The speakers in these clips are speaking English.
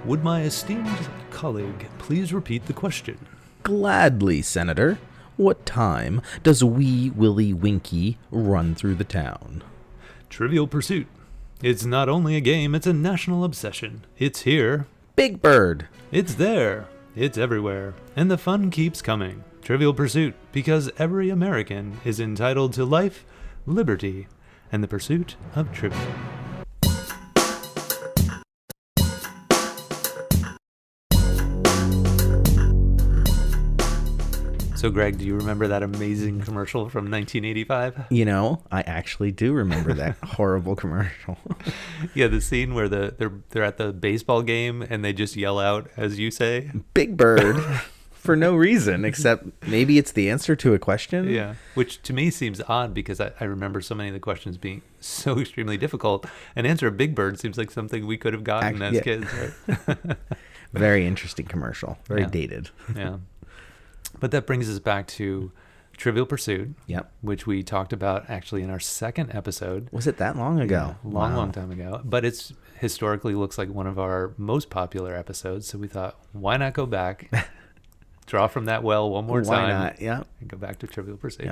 Would my esteemed colleague please repeat the question? Gladly, Senator. What time does Wee Willie Winky run through the town? Trivial Pursuit. It's not only a game, it's a national obsession. It's here. Big Bird. It's there. It's everywhere. And the fun keeps coming. Trivial Pursuit, because every American is entitled to life, liberty, and the pursuit of trivia. So, Greg, do you remember that amazing commercial from 1985? You know, I actually do remember that horrible commercial. Yeah, the scene where they're at the baseball game and they just yell out, as you say, Big Bird, for no reason except maybe it's the answer to a question. Yeah, which to me seems odd because I remember so many of the questions being so extremely difficult. An answer of Big Bird seems like something we could have gotten as kids, right? Very interesting commercial. Very dated. Yeah. But that brings us back to Trivial Pursuit, which we talked about actually in our second episode. Was it that long ago? Yeah, long time ago. But it's historically looks like one of our most popular episodes. So we thought, why not go back, draw from that well one more time. Why not? Yeah. And go back to Trivial Pursuit.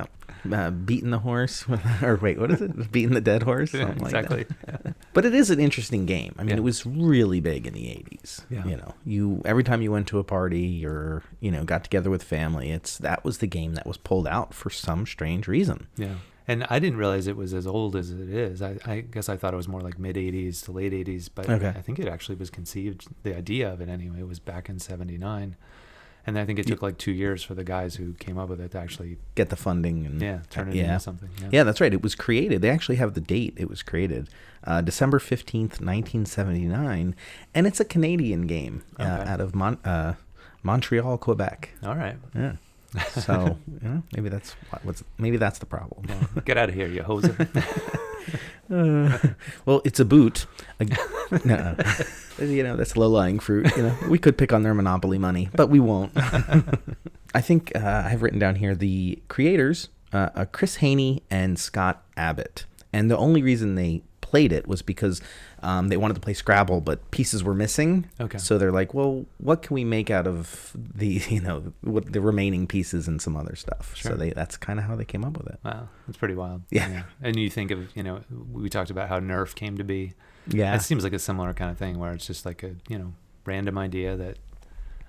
Beating the horse, or wait, what is it? Beating the dead horse? Yeah, exactly. Like that. But it is an interesting game. I mean, it was really big in the 80s. Yeah. You know, every time you went to a party or, got together with family, that was the game that was pulled out for some strange reason. Yeah. And I didn't realize it was as old as it is. I guess I thought it was more like mid-'80s to late 80s, but I think it actually was conceived, the idea of it anyway, was back in 79. And I think it took like 2 years for the guys who came up with it to actually get the funding and turn it into something. Yeah, that's right. It was created. They actually have the date it was created, December 15th, 1979, and it's a Canadian game out of Montreal, Quebec. All right. Yeah. So maybe that's the problem. Well, get out of here, you hoser. Well, it's a boot. No. That's low-lying fruit. We could pick on their Monopoly money, but we won't. I think I have written down here the creators, Chris Haney and Scott Abbott. And the only reason they played it was because they wanted to play Scrabble, but pieces were missing. Okay. So they're like, well, what can we make out of the remaining pieces and some other stuff? Sure. So that's kind of how they came up with it. Wow, that's pretty wild. Yeah. And you think of, we talked about how Nerf came to be. Yeah. It seems like a similar kind of thing where it's just like a, random idea that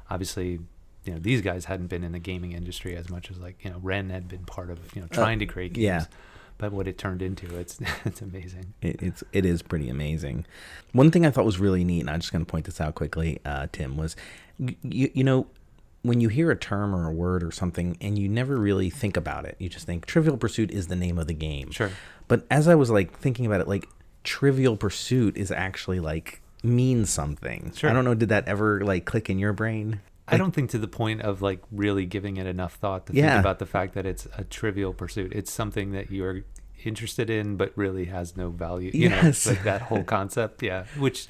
obviously, these guys hadn't been in the gaming industry as much as like, Ren had been part of, trying to create games. Yeah. But what it turned into, it's amazing. It is pretty amazing. One thing I thought was really neat, and I'm just going to point this out quickly, Tim, was, when you hear a term or a word or something and you never really think about it, you just think Trivial Pursuit is the name of the game. Sure. But as I was like thinking about it, like Trivial Pursuit is actually like means something. Sure. I don't know, did that ever like click in your brain? I don't think to the point of like really giving it enough thought to think about the fact that it's a trivial pursuit. It's something that you're interested in, but really has no value. Yes. Like that whole concept. Yeah. Which,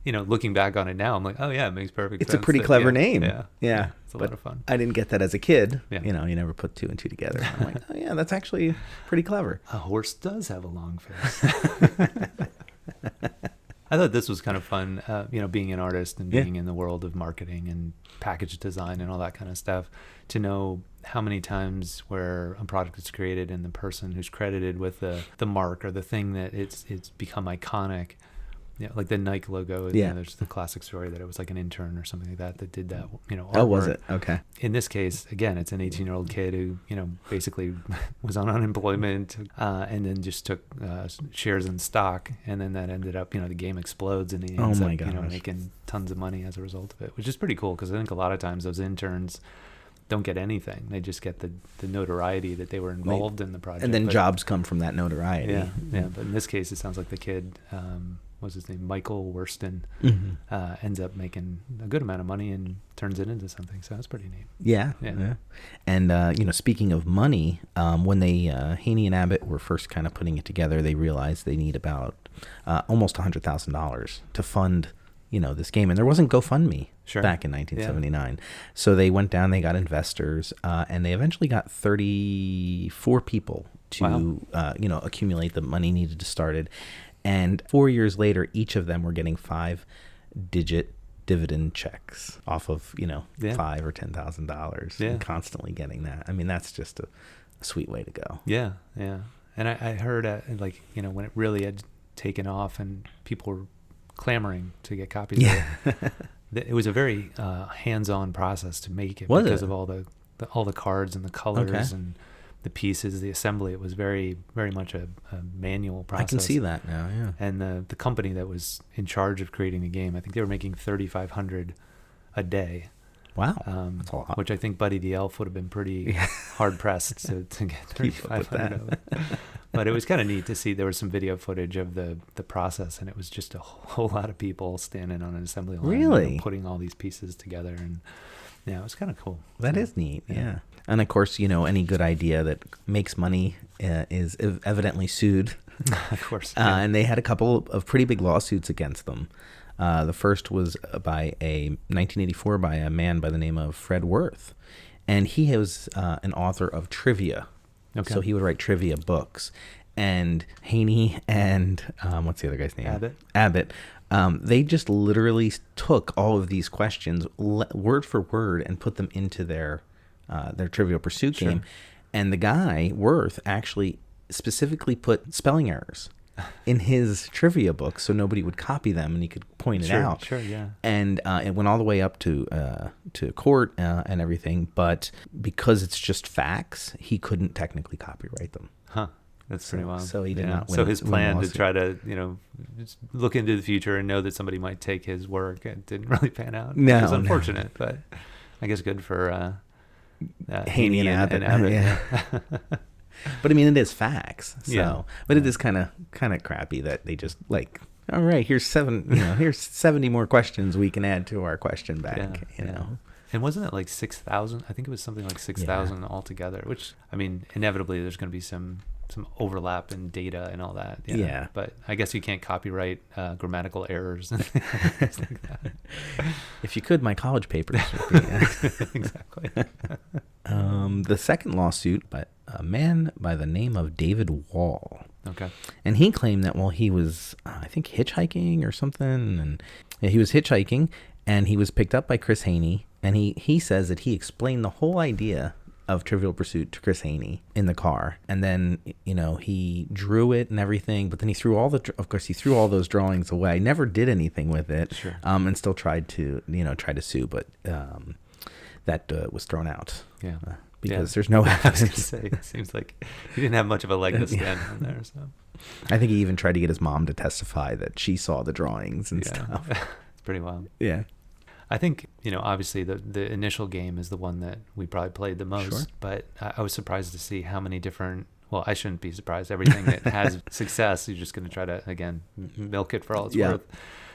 looking back on it now, I'm like, oh yeah, it makes perfect sense. It's a pretty clever name. Yeah. It's a lot of fun. I didn't get that as a kid. Yeah. You never put two and two together. I'm like, oh yeah, that's actually pretty clever. A horse does have a long face. I thought this was kind of fun, being an artist and being in the world of marketing and package design and all that kind of stuff, to know how many times where a product is created and the person who's credited with the mark or the thing that it's become iconic. Yeah, like the Nike logo. There's the classic story that it was like an intern or something like that did that. Artwork. Oh, was it? Okay. In this case, again, it's an 18-year-old kid who, basically was on unemployment and then just took shares in stock, and then that ended up, the game explodes and he ends up, making tons of money as a result of it, which is pretty cool because I think a lot of times those interns don't get anything. They just get the notoriety that they were involved in the project. And then jobs come from that notoriety. Yeah. But in this case, it sounds like the kid, what's his name, Michael Worston, ends up making a good amount of money and turns it into something. So that's pretty neat. Yeah. And, speaking of money, when they, Haney and Abbott were first kind of putting it together, they realized they need about almost $100,000 to fund, this game. And there wasn't GoFundMe back in 1979. Yeah. So they went down, they got investors, and they eventually got 34 people to, accumulate the money needed to start it. And 4 years later, each of them were getting 5-digit dividend checks off of, Yeah. $5,000 or $10,000 Yeah. and constantly getting that. I mean, that's just a sweet way to go. Yeah, yeah. And I heard when it really had taken off and people were clamoring to get copies of it. It was a very hands-on process to make it because of all the cards and the colors and the pieces, the assembly. It was very, very much a manual process. I can see that now, yeah. And the company that was in charge of creating the game, I think they were making 3,500 a day. Wow, that's a lot. Which I think Buddy the Elf would have been pretty hard pressed to get 3,500 of it. But it was kind of neat to see. There was some video footage of the process, and it was just a whole lot of people standing on an assembly line, really putting all these pieces together, and yeah, it was kind of cool. That is neat, yeah. And of course, any good idea that makes money is evidently sued. Of course, and they had a couple of pretty big lawsuits against them. The first was by 1984 by a man by the name of Fred Worth, and he was an author of trivia. Okay. So he would write trivia books, and Haney and what's the other guy's name? Abbott. They just literally took all of these questions word for word and put them into their Trivial Pursuit game, and the guy Worth actually specifically put spelling errors in his trivia book so nobody would copy them and he could point it out. Sure, yeah. And it went all the way up to court and everything, but because it's just facts, he couldn't technically copyright them. Huh. That's pretty wild. So he did not win. So his plan to try to, just look into the future and know that somebody might take his work, it didn't really pan out. No, it was unfortunate, but I guess good for Haney and Abbott. Yeah. But I mean, it is facts. So, but it is kind of crappy that they just all right, here's 70 more questions we can add to our question bank. And wasn't it like 6,000? I think it was something like 6,000 altogether. Which, I mean, inevitably there's going to be some overlap in data and all that. Yeah. But I guess you can't copyright grammatical errors and things like that. If you could, my college papers would be. Exactly. The second lawsuit by a man by the name of David Wall. Okay. And he claimed that while he was, I think, hitchhiking or something, and he was hitchhiking, and he was picked up by Chris Haney, and he says that he explained the whole idea of Trivial Pursuit to Chris Haney in the car, and then he drew it and everything, but then he threw all those drawings away, never did anything with it. Sure. And still tried to sue, but that was thrown out. Yeah. Because there's no evidence. I was going to say, it seems like he didn't have much of a leg to stand on there. So I think he even tried to get his mom to testify that she saw the drawings and stuff. It's pretty wild. Yeah. I think, obviously the initial game is the one that we probably played the most, but I was surprised to see how many different, well, I shouldn't be surprised. Everything that has success, you're just going to try to, again, milk it for all it's worth.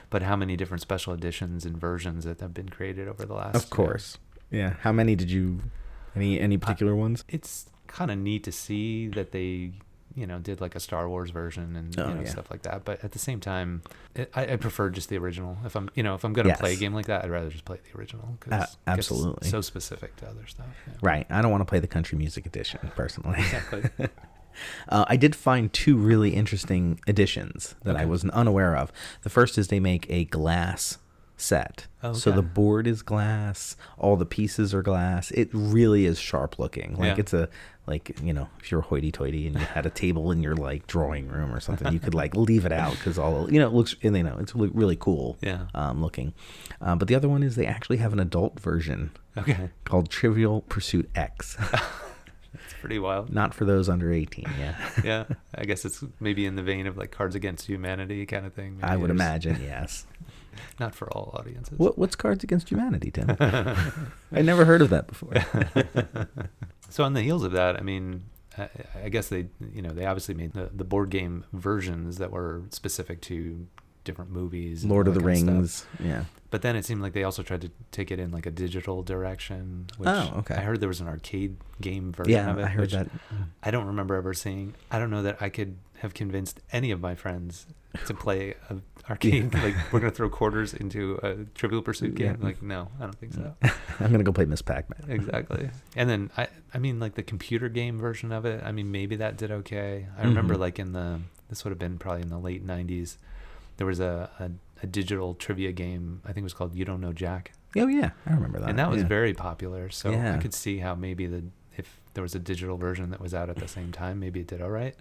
But how many different special editions and versions that have been created over the last Of course. Yeah. How many did you, any particular ones? It's kind of neat to see that they, did like a Star Wars version and stuff like that. But at the same time, I prefer just the original. If I'm going to play a game like that, I'd rather just play the original. Absolutely. It's so specific to other stuff. Yeah. Right. I don't want to play the country music edition personally. Exactly. I did find two really interesting editions that I was unaware of. The first is they make a glass set. So the board is glass, all the pieces are glass. It really is sharp looking. It's if you're hoity-toity and you had a table in your drawing room or something, you could leave it out because all it looks, it's really cool looking. But the other one is they actually have an adult version called Trivial Pursuit X. That's pretty wild. Not for those under 18, Yeah, I guess it's maybe in the vein of Cards Against Humanity kind of thing. Maybe I would imagine, yes. Not for all audiences. What's Cards Against Humanity, Tim? I never heard of that before. So on the heels of that, I mean, I guess they obviously made the board game versions that were specific to different movies. Lord of the Rings, yeah. But then it seemed like they also tried to take it in a digital direction. Which I heard there was an arcade game version of it. Yeah, I heard that. I don't remember ever seeing. I don't know that I could have convinced any of my friends to play an arcade. We're going to throw quarters into a Trivial Pursuit game. No, I don't think so. I'm going to go play Miss Pac-Man. Exactly. And then, I mean, the computer game version of it, I mean, maybe that did okay. I remember this would have been probably in the late 90s. There was a a digital trivia game. I think it was called You Don't Know Jack. Oh yeah, I remember that. And that was yeah. very popular. So Yeah. I could see how maybe if there was a digital version that was out at the same time, maybe it did all right.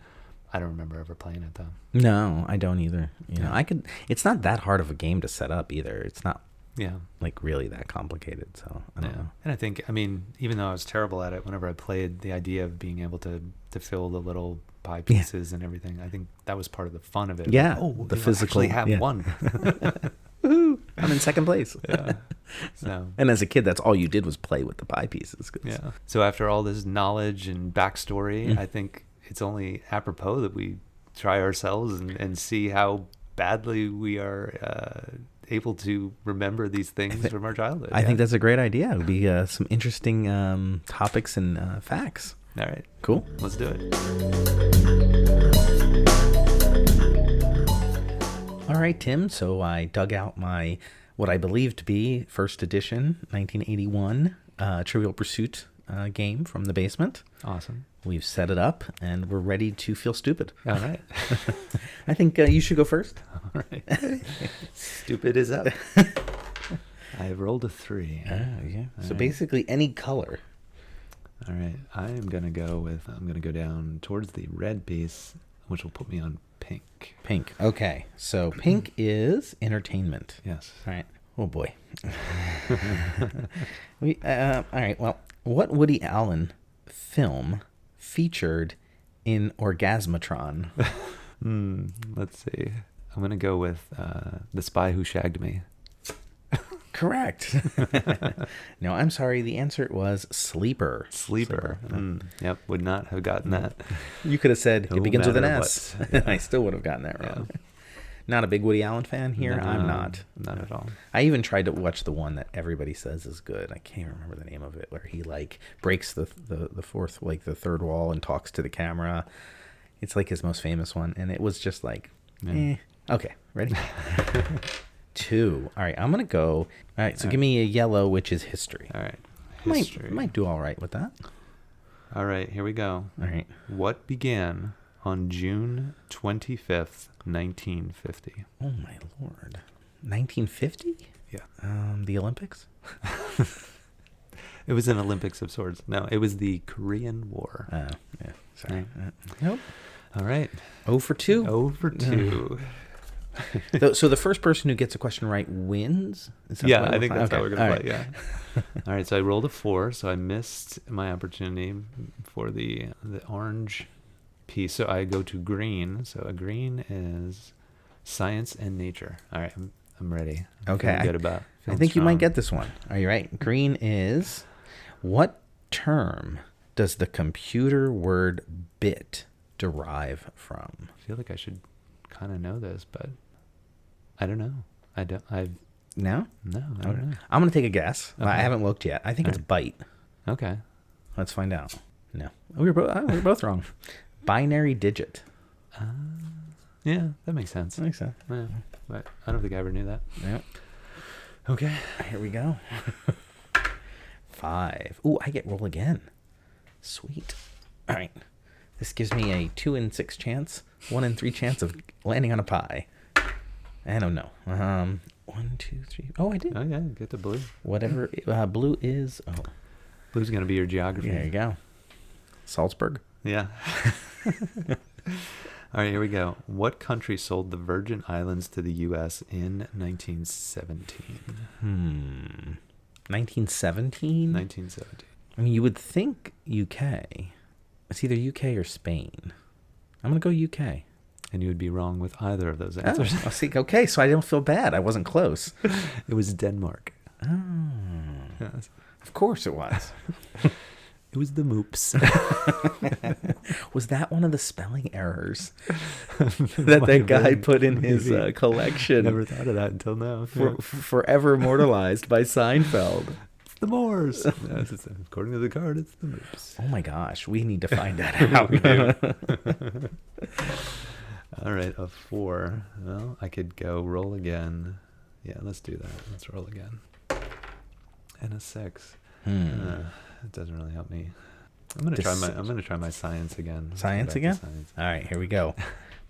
I don't remember ever playing it though. No, I don't either. You know, Yeah. it's not that hard of a game to set up either. It's not Yeah. like really that complicated. So I don't know. And I think, I mean, even though I was terrible at it, whenever I played, the idea of being able to fill the little pie pieces and everything, I think that was part of the fun of it. Yeah, Like, the physical. Actually have yeah. one. Woohoo! I'm in second place. Yeah. So. And as a kid, that's all you did was play with the pie pieces. Yeah. So after all this knowledge and backstory, I think it's only apropos that we try ourselves and see how badly we are able to remember these things from our childhood. I think that's a great idea. It would be some interesting topics and facts. All right. Cool. Let's do it. All right, Tim. So I dug out my, what I believe to be first edition 1981 Trivial Pursuit game from the basement. Awesome. We've set it up and we're ready to feel stupid. All right. I think you should go first. All right. Stupid is up. I rolled a 3. Yeah. All So right. basically any color. All right. I'm going to go down towards the red piece, which will put me on pink. Pink. Okay. So pink is entertainment. Yes. All right. Oh boy. All right. Well, what Woody Allen film featured in Orgasmatron? Let's see. I'm going to go with The Spy Who Shagged Me. Correct. No, I'm sorry. The answer was Sleeper. Sleeper. Yep. Would not have gotten that. You could have said No it begins with an matter S. what. Yeah. I still would have gotten that wrong. Not a big Woody Allen fan here. No, I'm not. Not at all. I even tried to watch the one that everybody says is good. I can't remember the name of it, where he like breaks the third wall and talks to the camera. It's like his most famous one, and it was just like, Okay, ready? 2. All right, I'm gonna go. All right, so give me a yellow, which is history. All right. History. Might do all right with that. All right, here we go. All right. What began on June 25th, 1950? Oh my lord. 1950? Yeah. The Olympics? It was an Olympics of sorts. No, it was the Korean War. Oh, yeah. Sorry. Yeah. Nope. All right. 0 for 2. 0 for 2. So the first person who gets a question right wins? Is that Yeah, the way I think we're that's playing? how we're going to Okay, play, all yeah. All right, so I rolled a 4, so I missed my opportunity for the orange piece. So I go to green. So a green is science and nature. All right, I'm ready. I'm Okay, feeling good about I think you strong. might get this one. Are you right? Green is, what term does the computer word bit derive from? I feel like I should kind of know this, but I don't know. No? No, I don't know. I'm going to take a guess. Okay. I haven't looked yet. I think it's byte. Okay. Let's find out. No. We were both wrong. Binary digit. Yeah, that makes sense. I think so. Yeah, but I don't think I ever knew that. Yep. Okay. Here we go. 5. Ooh, I get roll again. Sweet. All right. This gives me a 2 in 6 chance, 1 in 3 chance of landing on a pie. I don't know. 1, 2, 3. Oh, I did. Oh, yeah, get the blue. Whatever. Blue is. Oh, Blue's going to be your geography. there you go. Salzburg. Yeah. All right, here we go. What country sold the Virgin Islands to the U.S. in 1917? 1917? 1917. I mean, you would think UK. It's either UK or Spain. I'm going to go UK. And you would be wrong with either of those answers. Oh, see, okay, so I don't feel bad. I wasn't close. It was Denmark. Oh, Yes. of course it was. It was the Moops. Was that one of the spelling errors that guy put in his collection? Never thought of that until now. Forever immortalized by Seinfeld. It's the Moors. Yes, according to the card, it's the Moops. Oh my gosh, we need to find that out. We do. All right, a 4. Well, I could go roll again. Yeah, let's do that. Let's roll again. And a 6. It doesn't really help me. I'm gonna try my science again. Science again? Science. All right, here we go.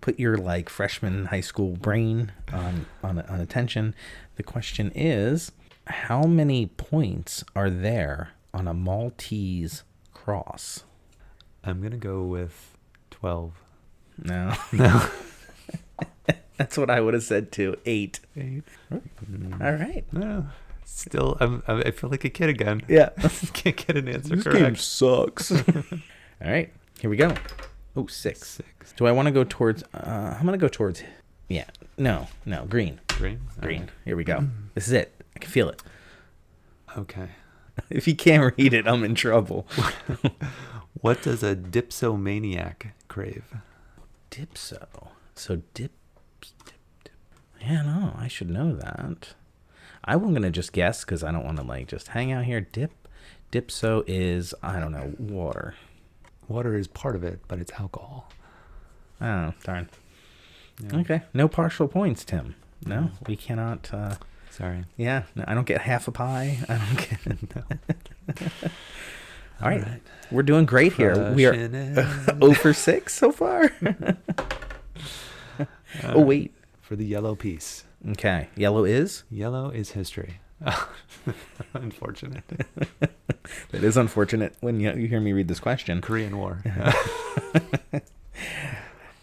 Put your like freshman high school brain on attention. The question is, how many points are there on a Maltese cross? I'm gonna go with 12. No. No. That's what I would have said too. 8. 8. All right. No. Still, I feel like a kid again. Yeah. Can't get an answer This correct. game sucks. All right. Here we go. Oh, 6. Do I want to go towards... I'm going to go towards... Yeah. No. Green. Green? Green. Here we go. This is it. I can feel it. Okay. If you can't read it, I'm in trouble. What does a dipsomaniac crave? Dipso. So dip. Yeah, no, I should know that. I'm going to just guess because I don't want to like just hang out here. Dipso is, I don't know, water. Water is part of it, but it's alcohol. Oh, darn. Yeah. Okay. No partial points, Tim. No, we cannot. Sorry. Yeah, no, I don't get half a pie. I don't get. No. All right. We're doing great here. We are 0 for 6 so far. Oh, wait. For the yellow piece. Okay. Yellow is? Yellow is history. Unfortunate. That is unfortunate when you hear me read this question. Korean War.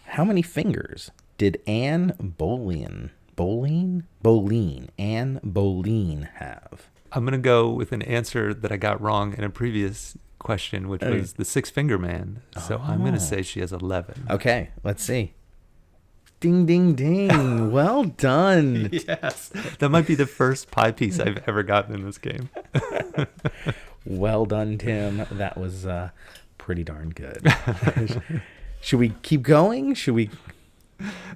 How many fingers did Anne Boleyn have? I'm going to go with an answer that I got wrong in a previous question, which was the 6-finger man. So I'm going to say she has 11. Okay, let's see. Ding, ding, ding. Well done. Yes. That might be the first pie piece I've ever gotten in this game. Well done, Tim. That was pretty darn good. Should we keep going? Should we?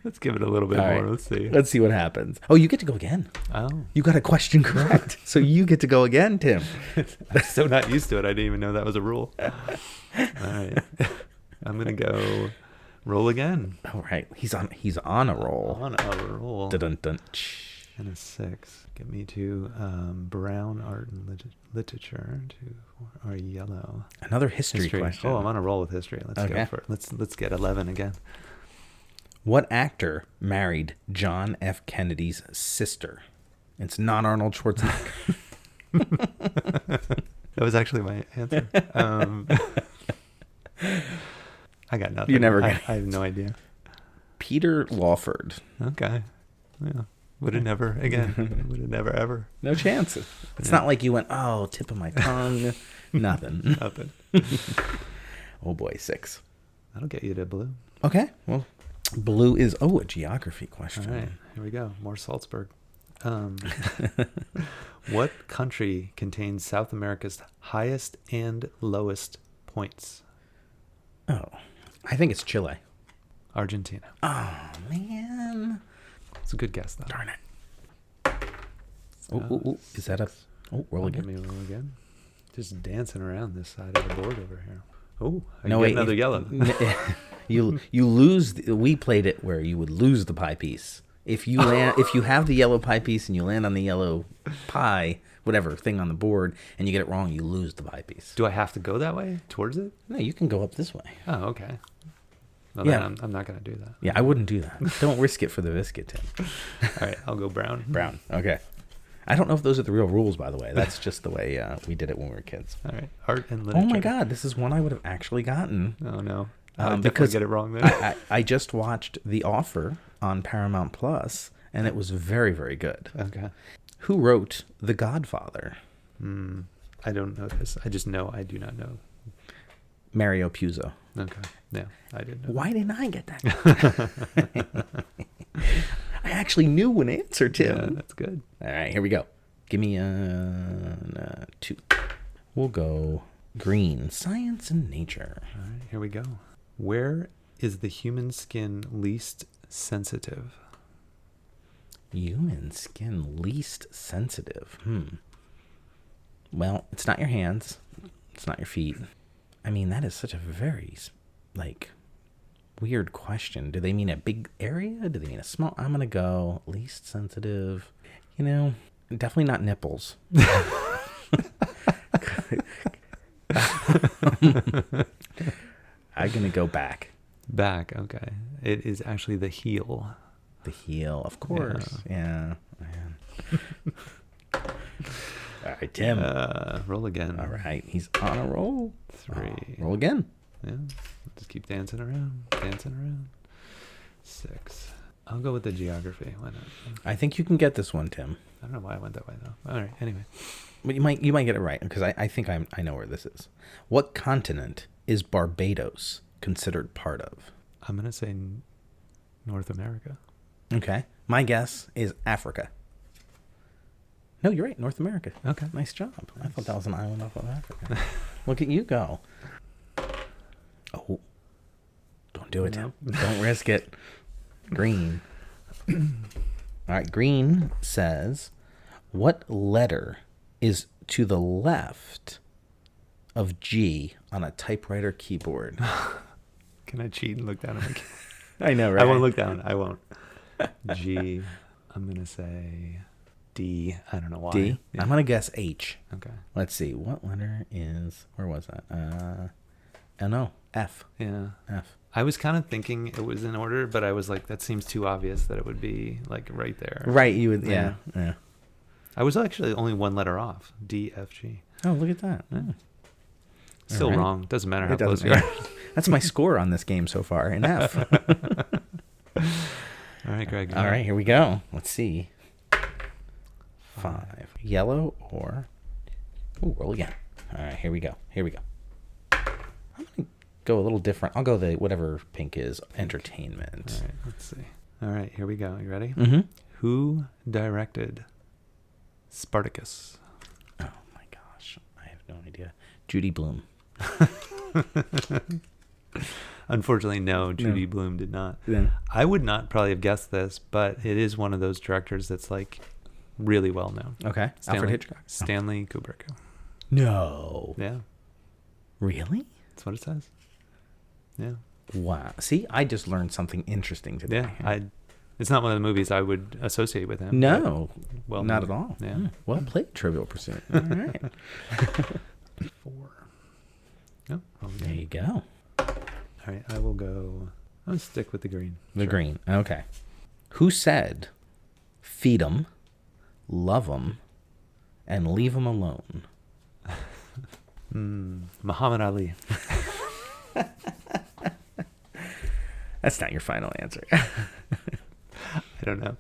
Let's give it a little bit All more. right. Let's see. Let's see what happens. Oh, you get to go again. Oh. You got a question correct. So you get to go again, Tim. I'm so not used to it. I didn't even know that was a rule. All right. I'm going to go roll again. All right. He's on a roll. On a roll. Dun-dun-dun. And a 6. Get me to brown art and literature. Or yellow. Another history question. Oh, I'm on a roll with history. Let's go for it. Let's get 11 again. What actor married John F. Kennedy's sister? It's not Arnold Schwarzenegger. That was actually my answer. I got nothing. You never I got have no idea. Peter Lawford. Okay. Yeah. Would have never, again, would have never, ever. No chance. It's not like you went, oh, tip of my tongue. Nothing. Nothing. Oh, boy, 6. That'll get you to blue. Okay. Well, blue is, a geography question. All right. Here we go. More Salzburg. What country contains South America's highest and lowest points? Oh, I think it's Chile. Argentina. Oh, man. It's a good guess, though. Darn it. Oh, is that a... Oh, roll again. Give me a roll again. Just dancing around this side of the board over here. Oh, No, wait, another yellow. You lose. We played it where you would lose the pie piece. If you land, if you have the yellow pie piece and you land on the yellow pie, whatever thing on the board, and you get it wrong, you lose the pie piece. Do I have to go that way towards it? No, you can go up this way. Oh, okay. Well, Yeah. then I'm not going to do that. Yeah, I wouldn't do that. Don't risk it for the biscuit, Tim. All right, I'll go brown. Brown. Okay. I don't know if those are the real rules, by the way. That's just the way we did it when we were kids. All right, art and literature. Oh my God, this is one I would have actually gotten. Oh no, I'll Because definitely get it wrong there. I just watched The Offer on Paramount Plus, and it was very, very good. Okay. Who wrote The Godfather? I don't know this. I just know I do not know. Mario Puzo. Okay. Yeah, I didn't know. Why didn't I get that? I actually knew an answer, Tim. Yeah, that's good. All right, here we go. Give me a 2. We'll go green. Science and nature. All right, here we go. Where is the human skin least sensitive? Human skin least sensitive. Well, it's not your hands. It's not your feet. I mean, that is such a very, weird question. Do they mean a big area? Do they mean a small? I'm going to go least sensitive. Definitely not nipples. I'm going to go back. Back, okay. It is actually the heel. The heel, of course. Yeah. Man. All right, Tim. Roll again. All right, he's on a roll. 3. Roll again. Yeah. Just keep dancing around. 6. I'll go with the geography. Why not? I think you can get this one, Tim. I don't know why I went that way though. All right. Anyway. But you might get it right because I think I know where this is. What continent is Barbados considered part of? I'm gonna say North America. Okay. My guess is Africa. No, you're right. North America. Okay. Nice job. I thought that was an island off of Africa. Look at you go. Oh. Don't do it, Tim. Don't risk it. Green. All right. Green says, what letter is to the left of G on a typewriter keyboard? Can I cheat and look down at my I know, right? I won't look down. I won't. G. I'm going to say D. I don't know why. D? Yeah. I'm going to guess H. Okay. Let's see. What letter is... Where was that? Oh, no. F. Yeah. F. I was kind of thinking it was in order, but I was like, that seems too obvious that it would be like right there. Right. You would... Yeah. I was actually only one letter off. D, F, G. Oh, look at that. Yeah. Still right. wrong. Doesn't matter how It close doesn't you are. That's my score on this game so far, an F. All right, Greg. All right, here we go. Let's see. 5. Yellow or... Ooh, roll again. All right, here we go. I'm going to go a little different. I'll go the whatever pink is, entertainment. All right, let's see. All right, here we go. You ready? Mm-hmm. Who directed Spartacus? Oh, my gosh. I have no idea. Judy Blume. Unfortunately, no, Judy Blume did not. Yeah. I would not probably have guessed this, but it is one of those directors that's like really well known. Okay. Alfred Hitchcock. Stanley Kubrick. No. Yeah, Really? that's what it says. Yeah. Wow. See, I just learned something interesting today. Yeah, it's not one of the movies I would associate with him. No. Well, not at all. Yeah. Well played, Trivial Pursuit. All right. 4. No. There you go. All right, I will go. I'll stick with the green. The green. Okay. Who said, feed 'em, love 'em, and leave 'em alone? Muhammad Ali. That's not your final answer. I don't know.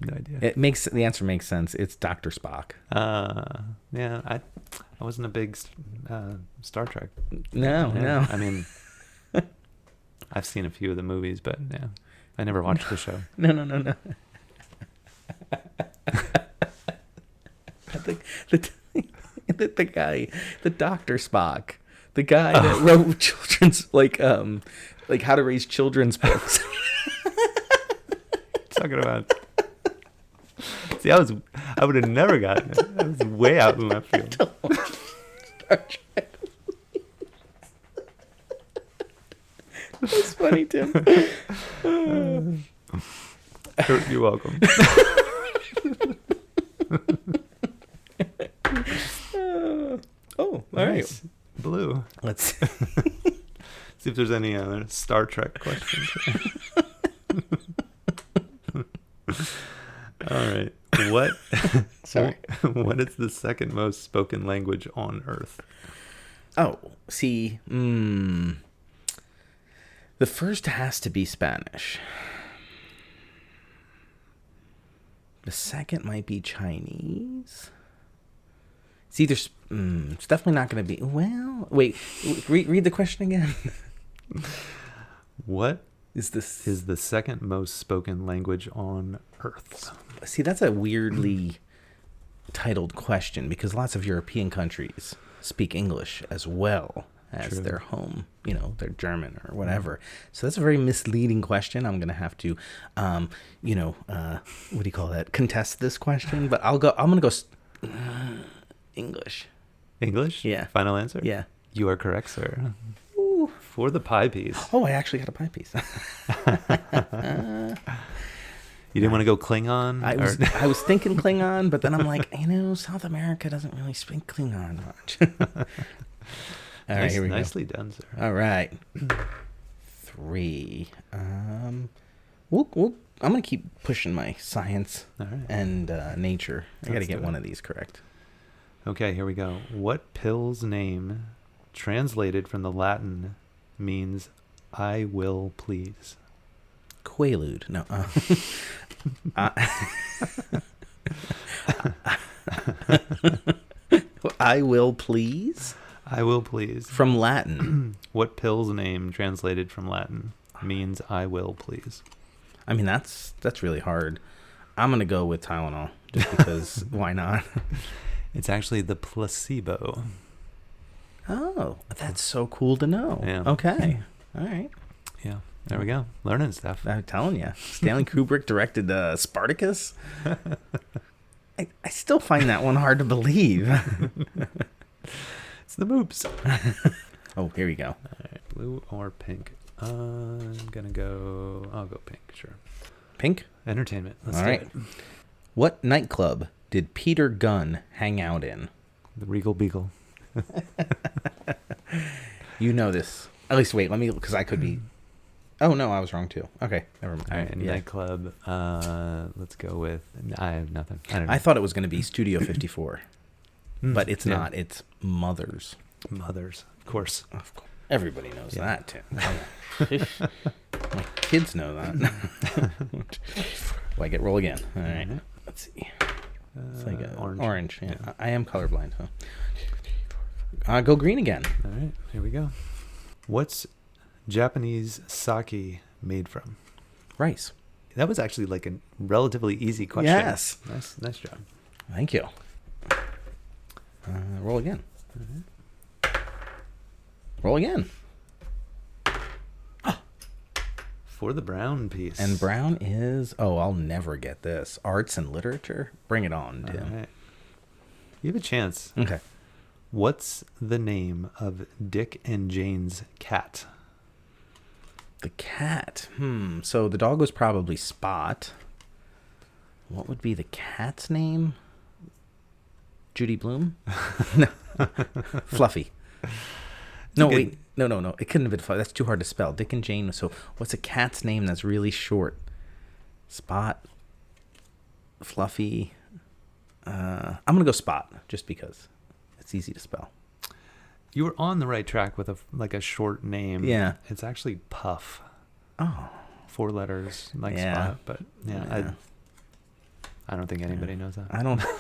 No idea. The answer makes sense. It's Dr. Spock. Yeah, I wasn't a big Star Trek. No, Yeah, no. I mean, I've seen a few of the movies, but yeah, I never watched the show. No. the guy, the Dr. Spock, the guy that wrote children's like how to raise children's books. Talking about. See, I would have never gotten it. I was way out in left field. Star Trek. That's funny, Tim. You're welcome. All right. Nice. Blue. Let's See if there's any other Star Trek questions. All right. What? Sorry. What is the second most spoken language on Earth? Oh, see, the first has to be Spanish. The second might be Chinese. It's either, it's definitely not going to be, well, wait, read the question again. What Is this is the second most spoken language on Earth? See, that's a weirdly titled question because lots of European countries speak English as well as True. their home, their German or whatever. So that's a very misleading question. I'm going to have to, what do you call that? Contest this question, but I'm going to go English. English? Yeah. Final answer? Yeah. You are correct, sir. Ooh. For the pie piece. Oh, I actually got a pie piece. You didn't want to go Klingon? I was thinking Klingon, but then I'm like, South America doesn't really speak Klingon much. All right, here we Nicely done, sir. go. All right. 3. I'm gonna keep pushing my science All right. and nature. I gotta Let's get do one it. of these correct. Okay, here we go. What pill's name, translated from the Latin, means "I will please"? Quaalude. No. I will please. I will please. From Latin. What pill's name, translated from Latin, means "I will please"? I mean, that's really hard. I'm gonna go with Tylenol just because. Why not? It's actually the placebo. Oh, that's so cool to know. Yeah. Okay. All right. Yeah, there we go. Learning stuff. I'm telling you, Stanley Kubrick directed Spartacus. I still find that one hard to believe. It's the moops. Oh, here we go. All right, blue or pink? I'll go pink, sure. Pink? Entertainment. Let's All do right. it. What nightclub did Peter Gunn hang out in? The Regal Beagle. You know this. At least wait, because I could be. Oh, no, I was wrong too. Okay, never mind. All right, nightclub. Let's go with. I have nothing. I don't know. I thought it was going to be Studio 54, but it's Yeah. not. It's Mother's. Mothers, of course. Of course. Everybody knows Yeah. that, Tim. My kids know that. Like roll again. All right. Mhm. Let's see. It's like orange. Orange. Yeah. Yeah. I am colorblind, so. Go green again. All right, here we go. What's Japanese sake made from? Rice. That was actually like a relatively easy question. Yes. Nice job. Thank you. Roll again. Roll again. For the brown piece. And brown is, I'll never get this. Arts and literature? Bring it on, All Tim. right. You have a chance. Okay. What's the name of Dick and Jane's cat? The cat. So the dog was probably Spot. What would be the cat's name? Judy Bloom? No. Fluffy. No, wait. No. It couldn't have been Fluffy. That's too hard to spell. Dick and Jane. So what's a cat's name that's really short? Spot. Fluffy. I'm going to go Spot just because it's easy to spell. You were on the right track with a short name. Yeah. It's actually Puff. Oh. 4 letters, like Yeah. Spot. But yeah. I don't think anybody knows that.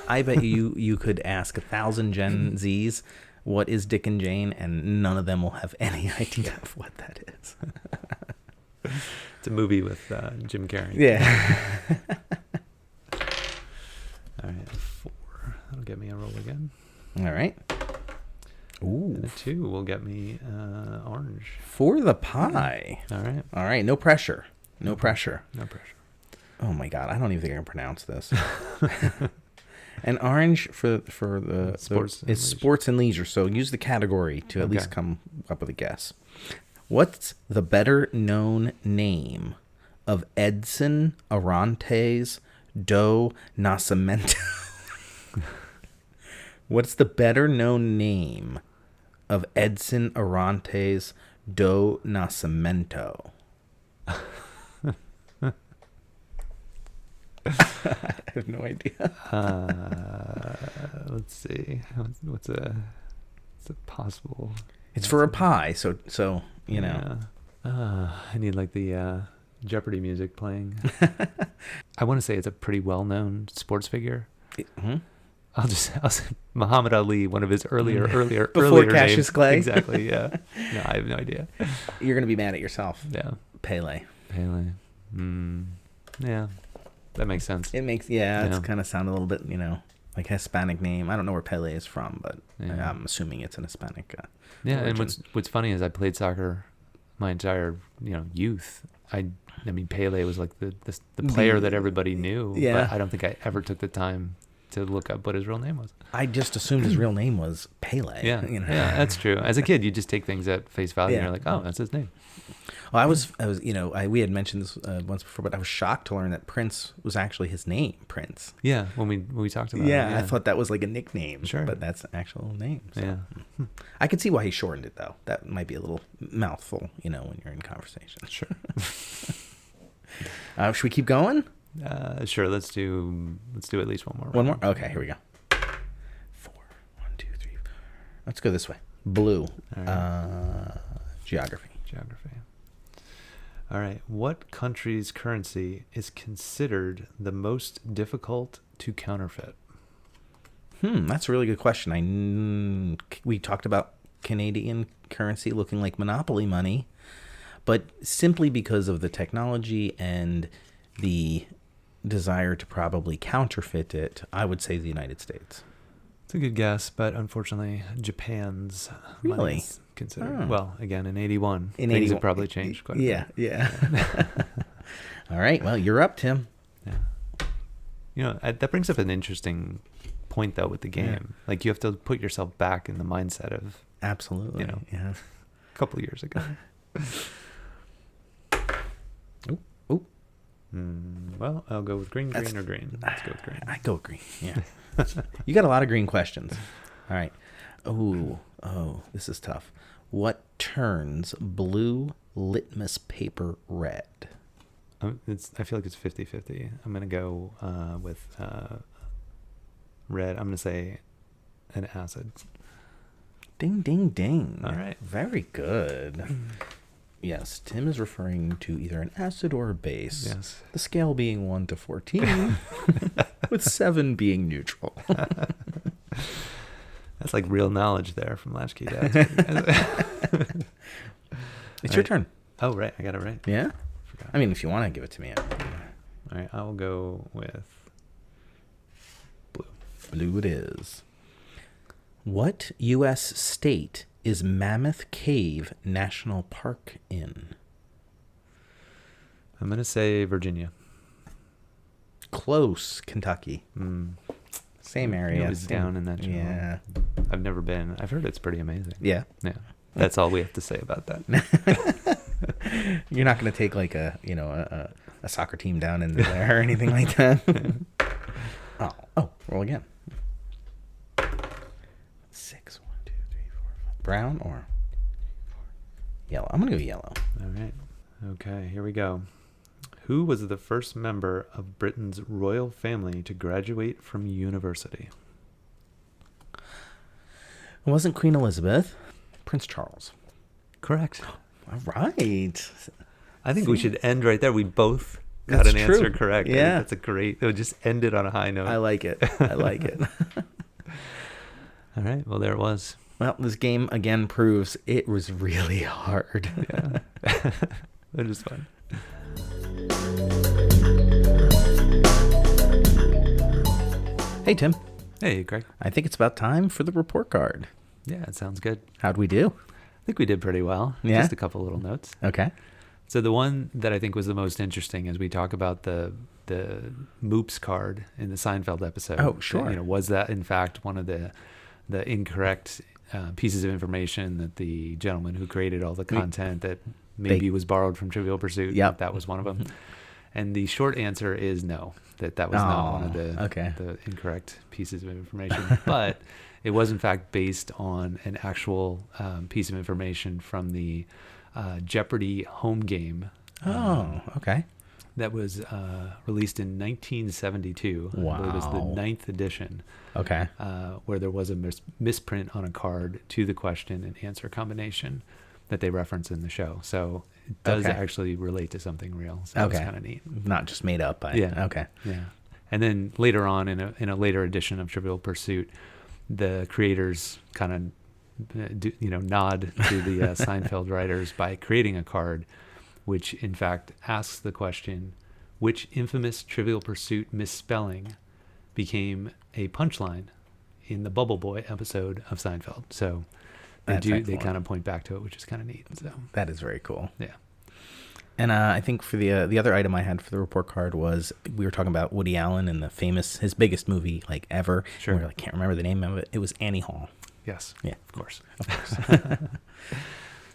I bet you could ask 1,000 Gen Zs what is Dick and Jane, and none of them will have any idea of what that is. It's a movie with Jim Carrey. Yeah. All right, 4. That'll get me a roll again. All right. And Ooh. a 2 will get me orange. For the pie. All right. All right. No pressure. No pressure. No pressure. Oh my God. I don't even think I can pronounce this. And orange for the Sports and it's leisure. sports and leisure. So use the category to at least come up with a guess. What's the better known name of Edson Arantes do Nascimento? What's the better known name of Edson Arantes do Nascimento? I have no idea. Let's see. What's a possible? It's for a pie, so you know. Yeah. I need like the Jeopardy music playing. I want to say it's a pretty well-known sports figure. Mm-hmm. I'll say Muhammad Ali, one of his earlier Before Cassius names. Clay. Exactly. Yeah. No, I have no idea. You're gonna be mad at yourself. Yeah. Pele. Yeah. That makes sense. It makes it's kind of sound a little bit like Hispanic name. I don't know where Pele is from, but I'm assuming it's an Hispanic. Yeah, origin. and what's funny is I played soccer my entire youth. I mean Pele was like the player that everybody knew. Yeah. But I don't think I ever took the time to look up what his real name was. I just assumed his real name was Pele. Yeah, You know? yeah, that's true. As a kid, you just take things at face value. Yeah. And you're like, oh, that's his name. Well, I was, we had mentioned this once before, but I was shocked to learn that Prince was actually his name, Prince. Yeah, when we talked about it. Yeah, I thought that was like a nickname. Sure. But that's an actual name. So. Yeah. I could see why he shortened it, though. That might be a little mouthful, when you're in conversation. Sure. Should we keep going? Sure. Let's do at least one more. One more? Okay, here we go. 4. 1, 2, 3, 4. Let's go this way. Blue. All right. Geography. All right. What country's currency is considered the most difficult to counterfeit? That's a really good question. We talked about Canadian currency looking like monopoly money, but simply because of the technology and the desire to probably counterfeit it, I would say the United States. It's a good guess, but unfortunately, Japan's money Really? is considered. Well, again, in 81, In things 81 have probably changed quite a bit. Yeah. All right. Well, you're up, Tim. Yeah. That brings up an interesting point, though, with the game. Yeah. Like, you have to put yourself back in the mindset of Absolutely. Yeah. a couple of years ago. Ooh. Well, I'll go with green or green. Let's go with green. I go with green. Yeah. You got a lot of green questions. All right. Oh, this is tough. What turns blue litmus paper red? I feel like it's 50-50. I'm going to go with red. I'm going to say an acid. Ding, ding, ding. All right. Very good. Yes, Tim is referring to either an acid or a base. Yes. The scale being 1 to 14, with 7 being neutral. That's like real knowledge there from Latch-Key Dad. It's your turn. Oh, right. I got it right. Yeah? Forgot. I mean, if you want to give it to me. All right. I will go with blue. Blue it is. What U.S. state is Mammoth Cave National Park in? I'm going to say Virginia. Close. Kentucky. Same area. It was down in that channel. Yeah. I've never been. I've heard it's pretty amazing. Yeah. Yeah. That's all we have to say about that. You're not going to take like a soccer team down in there or anything like that. Roll again. 6. 1, 2, 3, 4, 5. Brown or yellow? I'm going to go yellow. All right. Okay, here we go. Who was the first member of Britain's royal family to graduate from university? It wasn't Queen Elizabeth. Prince Charles. Correct. All right. I think we should end right there. We both got That's an true. answer correct. I think Yeah. that's a great. It would just end it on a high note. I like it. All right. Well, there it was. Well, this game again proves it was really hard. Yeah. It was fun. Hey, Tim. Hey, Greg. I think it's about time for the report card. Yeah, it sounds good. How'd we do? I think we did pretty well. Yeah? Just a couple little notes. Okay. So the one that I think was the most interesting as we talk about the Moops card in the Seinfeld episode. Oh, sure. Was that in fact one of the incorrect pieces of information that the gentleman who created all the content that maybe was borrowed from Trivial Pursuit? Yep. That was one of them. And the short answer is no, that was not one of the incorrect pieces of information. But it was in fact based on an actual piece of information from the Jeopardy home game. Okay. That was released in 1972. Wow. I believe it was the 9th edition. Okay. Where there was a misprint on a card to the question and answer combination that they reference in the show. So it does actually relate to something real. So it's kind of neat. Not just made up. Okay. Yeah. And then later on in a later edition of Trivial Pursuit, the creators kind of nod to the Seinfeld writers by creating a card which in fact asks the question, which infamous Trivial Pursuit misspelling became a punchline in the Bubble Boy episode of Seinfeld. So they kind of point back to it, which is kind of neat. So that is very cool. Yeah. And I think for the other item I had for the report card was we were talking about Woody Allen and his biggest movie like ever. Sure. I can't remember the name of it. It was Annie Hall. Yes. Yeah, Of course. of course.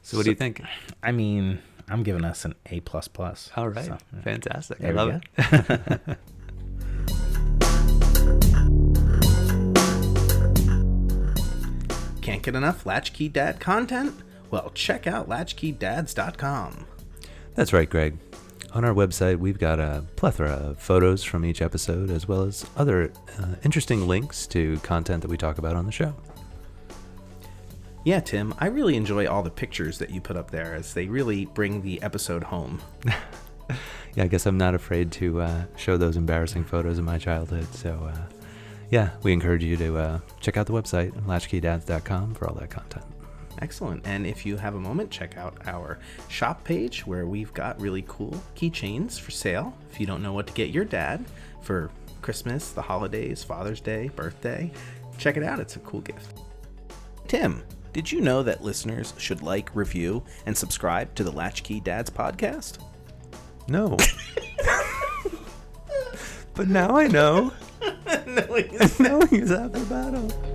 So what do you think? I mean, I'm giving us an A++. All right. So, Fantastic. there I we love go. it. Can't get enough Latch-Key Dad content? Well, check out latchkeydads.com. That's right, Greg. On our website, we've got a plethora of photos from each episode, as well as other interesting links to content that we talk about on the show. Yeah, Tim, I really enjoy all the pictures that you put up there as they really bring the episode home. Yeah, I guess I'm not afraid to show those embarrassing photos of my childhood. So, yeah, we encourage you to check out the website, latchkeydads.com, for all that content. Excellent. And if you have a moment, check out our shop page where we've got really cool keychains for sale. If you don't know what to get your dad for Christmas, the holidays, Father's Day, birthday, check it out. It's a cool gift. Tim, did you know that listeners should like, review, and subscribe to the Latch-Key Dads podcast? No. But now I know. No, Knowing is half the battle.